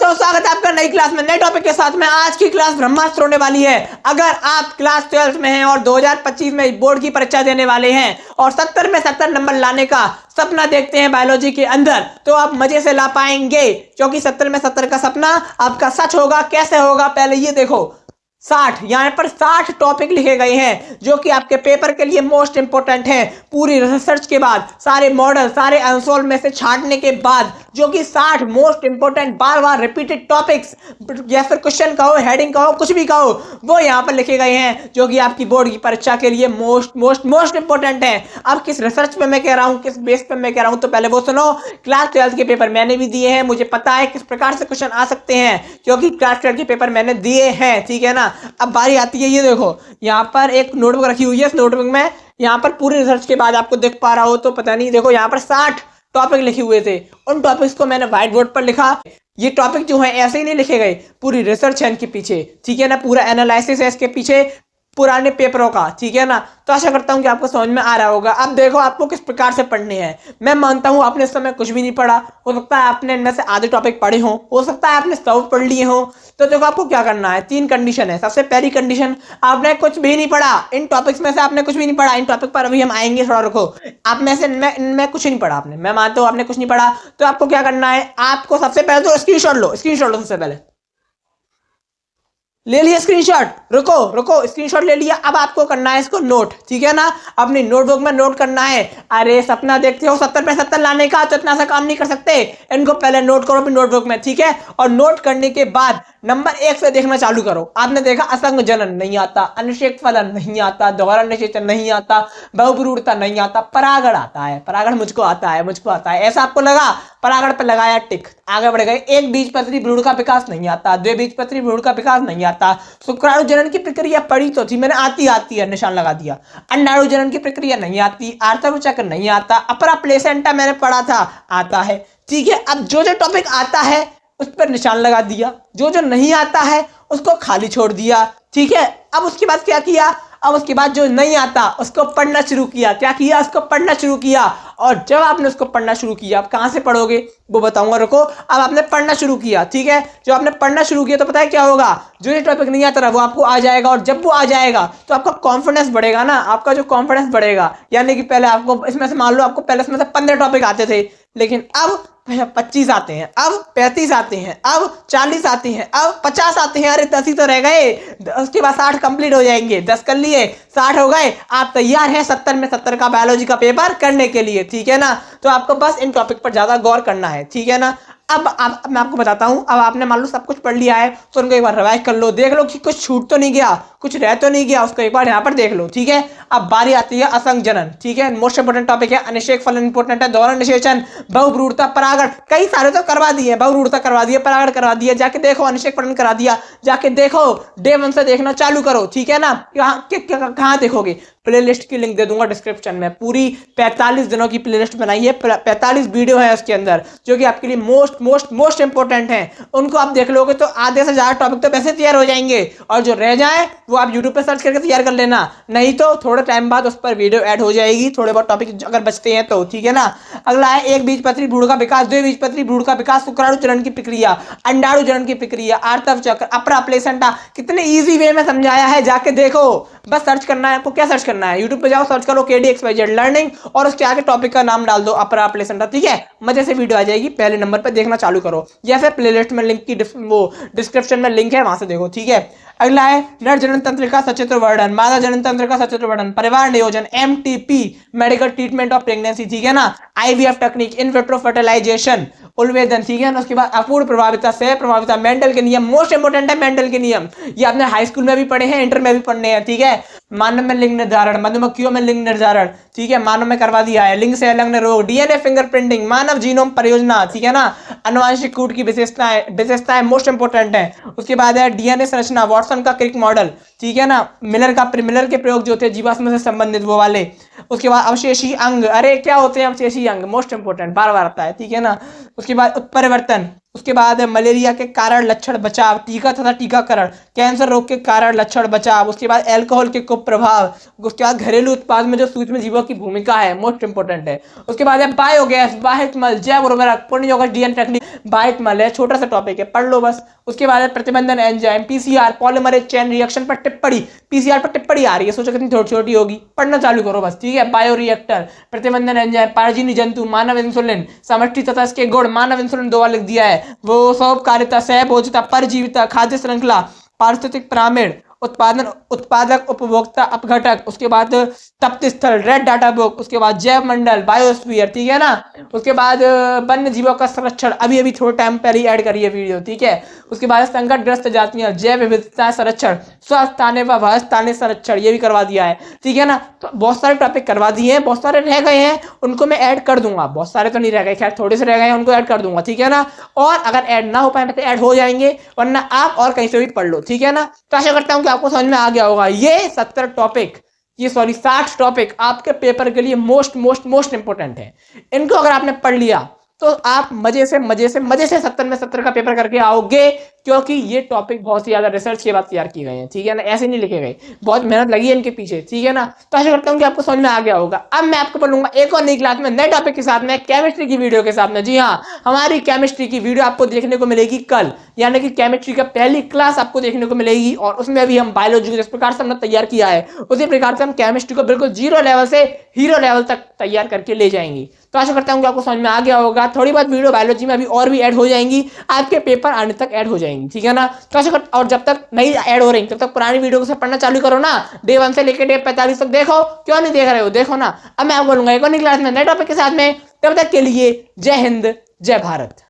तो स्वागत है आपका नई क्लास में नए टॉपिक के साथ में। आज की क्लास ब्रह्मास्त्र होने वाली है। अगर आप क्लास 12 में हैं और 2025 में बोर्ड की परीक्षा देने वाले हैं और 70 में 70 नंबर लाने का सपना देखते हैं बायोलॉजी के अंदर, तो आप मजे से ला पाएंगे, क्योंकि 70 में 70 का सपना आपका सच होगा। कैसे होगा पहले ये देखो। 60 यहाँ पर 60 टॉपिक लिखे गए हैं जो कि आपके पेपर के लिए मोस्ट इंपोर्टेंट है। पूरी रिसर्च के बाद, सारे मॉडल, सारे अनसोल्व में से छांटने के बाद, जो कि 60 मोस्ट इंपोर्टेंट बार बार रिपीटेड टॉपिक्स या फिर क्वेश्चन कहो, हेडिंग कहो, कुछ भी कहो, वो यहाँ पर लिखे गए हैं जो कि आपकी बोर्ड की परीक्षा के लिए मोस्ट इंपोर्टेंट है। अब किस रिसर्च पे मैं कह रहा हूँ, किस बेस पे मैं कह रहा हूँ, तो पहले वो सुनो। क्लास 12 के पेपर मैंने भी दिए हैं, मुझे पता है किस प्रकार से क्वेश्चन आ सकते हैं, क्योंकि क्लास 12 के पेपर मैंने दिए हैं, ठीक है ना। अब बारी आती है, ये देखो यहाँ पर एक नोटबुक रखी हुई है। इस नोटबुक में यहाँ पर पूरी रिसर्च के बाद आपको दिख पा रहा हो तो पता नहीं, देखो यहाँ पर 60 टॉपिक लिखे हुए थे। उन टॉपिक्स को मैंने व्हाइट बोर्ड पर लिखा। ये टॉपिक जो है ऐसे ही नहीं लिखे गए, पूरी रिसर्च है इनके पीछे, ठीक है ना, पूरा एनालिसिस है इसके पीछे पुराने पेपरों का, ठीक है ना। तो आशा करता हूं कि आपको समझ में आ रहा होगा। अब देखो आपको किस प्रकार से पढ़ने हैं। मैं मानता हूं आपने इस समय कुछ भी नहीं पढ़ा, हो सकता है आपने इनमें से आधे टॉपिक पढ़े हो सकता है आपने सब पढ़ लिए हो। तो देखो आपको क्या करना है, 3 कंडीशन है। सबसे पहली कंडीशन, आपने कुछ भी नहीं पढ़ा, इन टॉपिक्स में से आपने कुछ भी नहीं पढ़ा। इन टॉपिक पर अभी हम आएंगे, थोड़ा रुको। आप में से इनमें कुछ नहीं पढ़ा आपने, मैं मानता हूं आपने कुछ नहीं पढ़ा। तो आपको क्या करना है, आपको सबसे पहले तो स्क्रीनशॉट लो सबसे पहले। ले लिया स्क्रीनशॉट, रुको स्क्रीनशॉट ले लिया। अब आपको करना है इसको नोट, ठीक है ना। अपनी नोटबुक में नोट करना है। अरे सपना देखते हो 70 पे 70 लाने का, तो इतना सा काम नहीं कर सकते। इनको पहले नोट करो अपनी नोटबुक में, ठीक है। और नोट करने के बाद नंबर 1 से देखना चालू करो। आपने देखा असंग जनन नहीं आता, अनुशेक फलन नहीं आता, दोहरा निषेचन नहीं आता, बहुब्रूढ़ता नहीं आता, परागण आता है। परागण मुझको आता है। ऐसा आपको लगा, परागण पर लगाया टिक, आगे बढ़ गए। एक बीजपत्री भ्रूण का विकास नहीं आता, द्विबीजपत्री भ्रूण का विकास नहीं आता। शुक्राणु जनन की प्रक्रिया पढ़ी तो थी मैंने, आती है, निशान लगा दिया। अंडाणु जनन की प्रक्रिया नहीं आती, आर्तव चक्र नहीं आता, अपरा प्लेसेंटा मैंने पढ़ा था, आता है, ठीक है। अब जो टॉपिक आता है उस पर निशान लगा दिया, जो नहीं आता है उसको खाली छोड़ दिया, ठीक है। अब उसके बाद क्या किया, अब उसके बाद जो नहीं आता उसको पढ़ना शुरू किया। क्या किया, उसको पढ़ना शुरू किया। और जब आपने उसको पढ़ना शुरू किया, आप कहां से पढ़ोगे वो बताऊंगा, रुको। अब आपने पढ़ना शुरू किया, ठीक है। जो आपने पढ़ना शुरू किया तो पता है क्या होगा, जो ये टॉपिक नहीं आता वो आपको आ जाएगा। और जब वो आ जाएगा तो आपका कॉन्फिडेंस बढ़ेगा ना, आपका जो कॉन्फिडेंस बढ़ेगा, यानी कि पहले आपको इसमें से, मान लो आपको पहले इसमें से 15 टॉपिक आते थे, लेकिन अब 25 आते हैं, अब 35 आते हैं, अब 40 आते हैं, अब 50 आते हैं। अरे 10 ही तो रह गए, उसके बाद 60 कंप्लीट हो जाएंगे। 10 कर लिए, 60 हो गए, आप तैयार हैं 70 में 70 का बायोलॉजी का पेपर करने के लिए, ठीक है ना। तो आपको बस इन टॉपिक पर ज्यादा गौर करना है, ठीक है ना। अब मैं आपको बताता हूं, अब आपने मान लो सब कुछ पढ़ लिया है तो उनको एक बार रिवाइज कर लो, देख लो कि कुछ छूट तो नहीं गया, कुछ रह तो नहीं गया, उसको एक बार यहाँ पर देख लो, ठीक है। अब बारी आती है असंग जनन, ठीक है, मोस्ट इंपोर्टेंट टॉपिक है। अनिषेक फलन इंपोर्टेंट है, दोहरा निषेचन, बहुब्रूढ़ता, परागण, कई सारे तो करवा दिए, बहुब्रूढ़ता करवा दिया, परागण करवा दिया, जाके देखो। अनिषेक फलन करा दिया, जाके देखो, डे 1 से देखना चालू करो, ठीक है ना। कहाँ देखोगे, प्लेलिस्ट की लिंक दे दूंगा डिस्क्रिप्शन में। पूरी 45 दिनों की प्लेलिस्ट बनाई है, 45 वीडियो है उसके अंदर, जो कि आपके लिए मोस्ट इंपोर्टेंट है। उनको आप देख लोगे तो आधे से ज्यादा टॉपिक तो वैसे तैयार हो जाएंगे, और जो रह जाए वो आप यूट्यूब पे सर्च करके तैयार कर लेना, नहीं तो थोड़े टाइम बाद उस पर वीडियो ऐड हो जाएगी, थोड़े बहुत टॉपिक अगर बचते हैं तो, ठीक है ना। अगला है एक बीजपत्री भ्रूण का विकास, द्विबीजपत्री भ्रूण का विकास, शुक्राणु जनन की प्रक्रिया, अंडाणु जनन की प्रक्रिया, आर्तव चक्र, अपरा प्लेसेंटा। कितने ईजी वे में समझाया है, जाके देखो। बस सर्च करना है आपको, क्या सर्च करना है, यूट्यूब पे जाओ, सर्च करो KDXYZ लर्निंग, और उसके आगे टॉपिक का नाम डाल दो अपरा प्लेसेंटा, ठीक है। मजे से वीडियो आ जाएगी, पहले नंबर पे देखना चालू करो, या फिर प्लेलिस्ट में लिंक की डिस्क्रिप्शन में लिंक है, वहां से देखो, ठीक है। अगला है नर जनन तंत्र का सचित्र वर्णन, मादा जनन तंत्र का सचित्र वर्णन, परिवार नियोजन, MTP medical treatment of pregnancy, ठीक है ना, IVF technique, in vitro fertilization, उलवेदन, ठीक है ना। उसके बाद अपूर्ण प्रभाविता, सह प्रभाविता, मेंडल के नियम, मोस्ट इंपोर्टेंट है मेंडल के नियम। ये आपने हाई स्कूल में भी पढ़े हैं, इंटर में भी पढ़ने हैं, ठीक है। मानव में लिंग निर्धारण, मधुमक्खियों में लिंग निर्धारण, ठीक है, मानव में करवा दिया है। लिंग से अलग रोग, DNA फिंगरप्रिंटिंग, मानव जीनोम परियोजना, ठीक है ना। अनुवांशिक कूट की विशेषताएं मोस्ट इंपोर्टेंट है। उसके बाद है DNA संरचना, वॉटसन का क्रिक मॉडल, ठीक है ना। मिलर के प्रयोग जो थे जीवाश्म से संबंधित वो वाले। उसके बाद अवशेषी अंग, अरे क्या होते हैं अवशेषी अंग, मोस्ट इंपोर्टेंट, बार बार आता है, ठीक है ना। उसके बाद उत्परिवर्तन, उसके बाद मलेरिया के कारण लक्षण बचाव, टीका तथा टीकाकरण, कैंसर रोग के कारण लक्षण बचाव, उसके बाद अल्कोहल के कुप्रभाव, उसके बाद घरेलू उत्पाद में जो सूक्ष्म जीवों की भूमिका है, मोस्ट इंपोर्टेंट है। उसके बाद है बायोगैस, बाह्य मल, जैव उर्वरक, पुनर्योगज डीएन टेक्निक, बाह्य मल है, छोटा सा टॉपिक है, पढ़ लो बस। उसके बाद है प्रतिबंधन enzyme, PCR, polymerase chain reaction पर टिप्पणी, पीसीआर पर टिप्पणी आ रही है, सोचो कितनी छोटी छोटी होगी, पढ़ना चालू करो बस, ठीक है। बायोरिएक्टर, प्रतिबंधन एंजाइम, पारजीवी जंतु, मानव इंसुलिन, समष्टि तथा इसके गुण, मानव इंसुलिन 2 बार लिख दिया है, वो सौपकारिता, सहभोजिता, परजीविता, खाद्य श्रृंखला, पारिस्थितिक पिरामिड, उत्पादन, उत्पादक, उपभोक्ता, अपघटक, उसके बाद तप्त स्थल, रेड डाटा बुक, उसके बाद जैव मंडल, बायोस्फीयर, ठीक है ना। उसके बाद वन्य जीवों का संरक्षण, अभी अभी थोड़े टाइम पहले ही ऐड करी है वीडियो, ठीक है। उसके बाद संकटग्रस्त जातियां, जैव विविधता संरक्षण, स्वस्थ व भयस्थानीय संरक्षण, ये भी करवा दिया है, ठीक है ना। तो बहुत सारे टॉपिक करवा दिए हैं, बहुत सारे रह गए हैं, उनको मैं ऐड कर दूंगा, बहुत सारे तो नहीं रह गए, खैर थोड़े से रह गए हैं, उनको ऐड कर दूंगा, ठीक है ना। और अगर ऐड ना हो पाए तो ऐड हो जाएंगे, वरना आप और कहीं से भी पढ़ लो, ठीक है ना। तो आशा करता हूं कि आपको समझ में आ गया होगा। ये 70 टॉपिक, ये सॉरी 60 टॉपिक आपके पेपर के लिए मोस्ट मोस्ट मोस्ट इंपोर्टेंट है। इनको अगर आपने पढ़ लिया तो आप मजे से 70 में 70 का पेपर करके आओगे, क्योंकि ये टॉपिक बहुत ही ज्यादा रिसर्च के बाद तैयार किए गए हैं, ठीक है ना, ऐसे नहीं लिखे गए, बहुत मेहनत लगी है इनके पीछे, ठीक है ना। तो आशा करता हूँ कि आपको समझ में आ गया होगा। अब मैं आपको पढ़ूंगा एक और नई क्लास में, नए टॉपिक के साथ में, केमिस्ट्री की वीडियो के साथ में। जी हाँ, हमारी केमिस्ट्री की वीडियो आपको देखने को मिलेगी कल, यानी कि केमिस्ट्री का पहली क्लास आपको देखने को मिलेगी, और उसमें भी हम बायोलॉजी को जिस प्रकार से हमने तैयार किया है, उसी प्रकार से हम केमिस्ट्री को बिल्कुल 0 लेवल से हीरो लेवल तक तैयार करके ले जाएंगे। तो आशा करता हूँ कि आपको समझ में आ गया होगा। थोड़ी बहुत वीडियो बायोलॉजी में अभी और भी ऐड हो जाएंगी, आपके पेपर आने तक ऐड हो जाएंगी, ठीक है ना। तो आशा कर, और जब तक नहीं ऐड हो रही तब तक पुरानी वीडियो को पढ़ना चालू करो ना, डे 1 से लेकर डे 45 तक देखो, क्यों नहीं देख रहे हो, देखो ना। अब मैं आपको बोलूंगा एक और नई क्लास में नए टॉपिक के साथ में, तब तक के लिए जय हिंद, जय भारत।